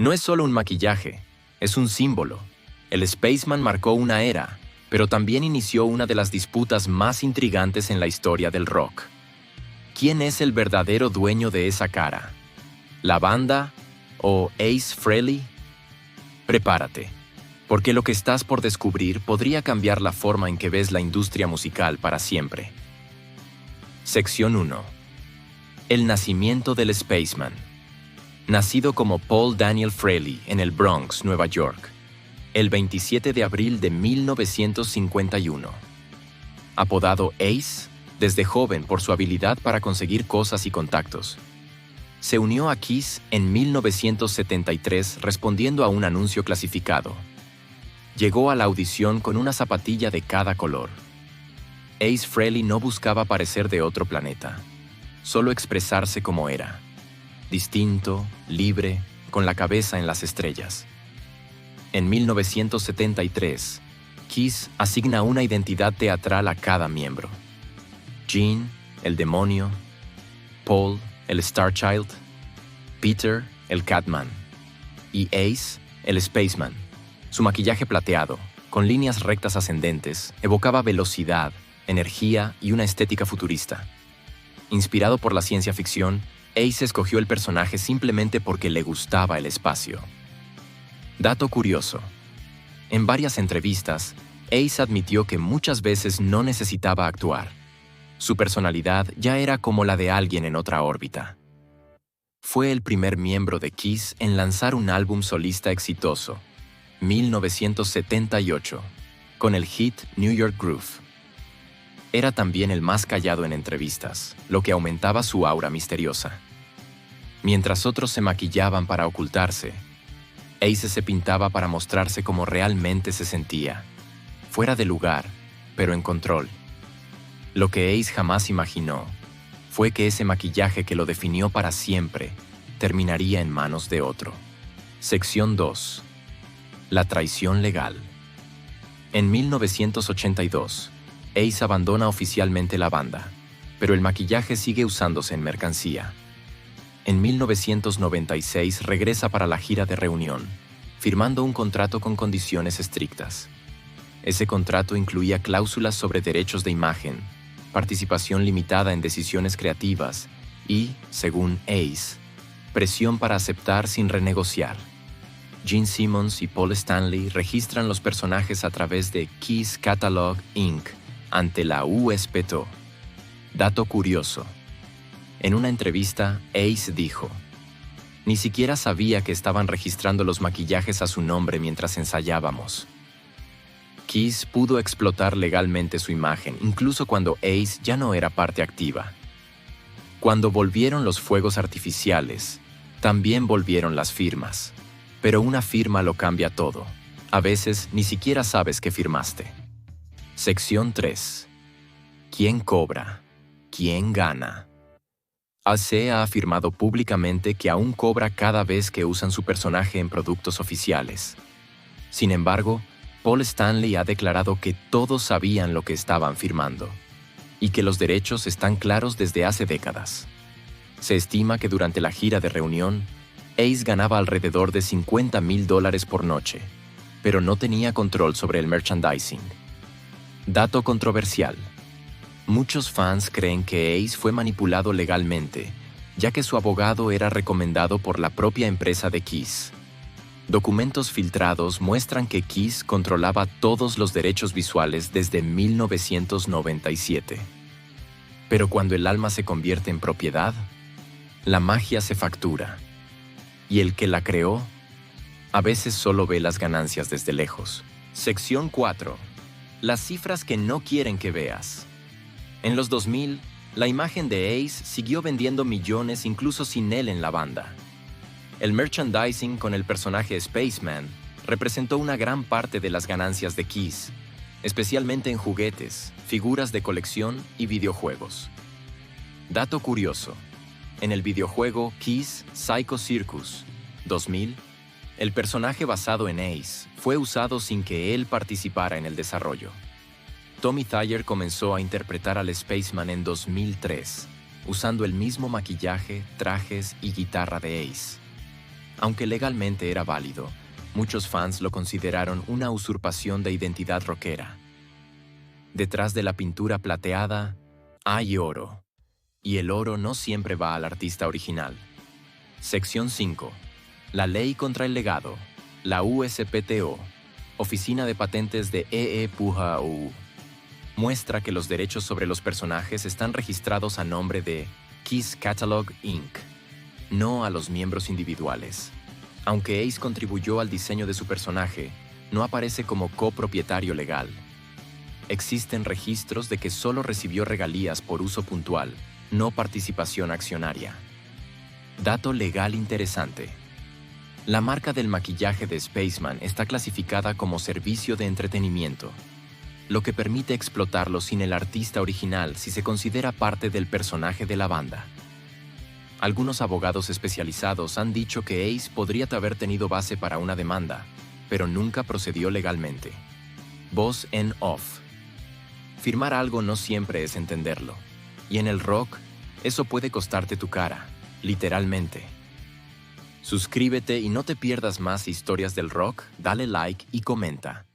No es solo un maquillaje, es un símbolo. El Spaceman marcó una era, pero también inició una de las disputas más intrigantes en la historia del rock. ¿Quién es el verdadero dueño de esa cara? ¿La banda o Ace Frehley? Prepárate, porque lo que estás por descubrir podría cambiar la forma en que ves la industria musical para siempre. Sección 1. El nacimiento del Spaceman. Nacido como Paul Daniel Frehley en el Bronx, Nueva York, el 27 de abril de 1951. Apodado Ace, desde joven por su habilidad para conseguir cosas y contactos. Se unió a Kiss en 1973 respondiendo a un anuncio clasificado. Llegó a la audición con una zapatilla de cada color. Ace Frehley no buscaba parecer de otro planeta, solo expresarse como era. Distinto, libre, con la cabeza en las estrellas. En 1973, Kiss asigna una identidad teatral a cada miembro. Gene, el demonio; Paul, el Star Child; Peter, el Catman; y Ace, el Spaceman. Su maquillaje plateado, con líneas rectas ascendentes, evocaba velocidad, energía y una estética futurista. Inspirado por la ciencia ficción, Ace escogió el personaje simplemente porque le gustaba el espacio. Dato curioso. En varias entrevistas, Ace admitió que muchas veces no necesitaba actuar. Su personalidad ya era como la de alguien en otra órbita. Fue el primer miembro de Kiss en lanzar un álbum solista exitoso, 1978, con el hit New York Groove. Era también el más callado en entrevistas, lo que aumentaba su aura misteriosa. Mientras otros se maquillaban para ocultarse, Ace se pintaba para mostrarse como realmente se sentía, fuera de lugar, pero en control. Lo que Ace jamás imaginó fue que ese maquillaje que lo definió para siempre terminaría en manos de otro. Sección 2. La traición legal. En 1982, Ace abandona oficialmente la banda, pero el maquillaje sigue usándose en mercancía. En 1996 regresa para la gira de reunión, firmando un contrato con condiciones estrictas. Ese contrato incluía cláusulas sobre derechos de imagen, participación limitada en decisiones creativas y, según Ace, presión para aceptar sin renegociar. Gene Simmons y Paul Stanley registran los personajes a través de Kiss Catalog Inc. ante la USPTO. Dato curioso. En una entrevista, Ace dijo: "Ni siquiera sabía que estaban registrando los maquillajes a su nombre mientras ensayábamos". Kiss pudo explotar legalmente su imagen, incluso cuando Ace ya no era parte activa. Cuando volvieron los fuegos artificiales, también volvieron las firmas. Pero una firma lo cambia todo. A veces ni siquiera sabes que firmaste. Sección 3. ¿Quién cobra? ¿Quién gana? AC ha afirmado públicamente que aún cobra cada vez que usan su personaje en productos oficiales. Sin embargo, Paul Stanley ha declarado que todos sabían lo que estaban firmando y que los derechos están claros desde hace décadas. Se estima que durante la gira de reunión, Ace ganaba alrededor de $50,000 por noche, pero no tenía control sobre el merchandising. Dato controversial. Muchos fans creen que Ace fue manipulado legalmente, ya que su abogado era recomendado por la propia empresa de Kiss. Documentos filtrados muestran que Kiss controlaba todos los derechos visuales desde 1997. Pero cuando el alma se convierte en propiedad, la magia se factura. Y el que la creó, a veces solo ve las ganancias desde lejos. Sección 4. Las cifras que no quieren que veas. En los 2000, la imagen de Ace siguió vendiendo millones incluso sin él en la banda. El merchandising con el personaje Spaceman representó una gran parte de las ganancias de Kiss, especialmente en juguetes, figuras de colección y videojuegos. Dato curioso. En el videojuego Kiss Psycho Circus 2000, el personaje basado en Ace fue usado sin que él participara en el desarrollo. Tommy Thayer comenzó a interpretar al Spaceman en 2003, usando el mismo maquillaje, trajes y guitarra de Ace. Aunque legalmente era válido, muchos fans lo consideraron una usurpación de identidad rockera. Detrás de la pintura plateada hay oro, y el oro no siempre va al artista original. Sección 5. La ley contra el legado. La USPTO, Oficina de Patentes de EEPUJAU, muestra que los derechos sobre los personajes están registrados a nombre de Kiss Catalog Inc., no a los miembros individuales. Aunque Ace contribuyó al diseño de su personaje, no aparece como copropietario legal. Existen registros de que solo recibió regalías por uso puntual, no participación accionaria. Dato legal interesante. La marca del maquillaje de Spaceman está clasificada como servicio de entretenimiento, lo que permite explotarlo sin el artista original si se considera parte del personaje de la banda. Algunos abogados especializados han dicho que Ace podría haber tenido base para una demanda, pero nunca procedió legalmente. Voz en off. Firmar algo no siempre es entenderlo, y en el rock, eso puede costarte tu cara, literalmente. Suscríbete y no te pierdas más historias del rock, dale like y comenta.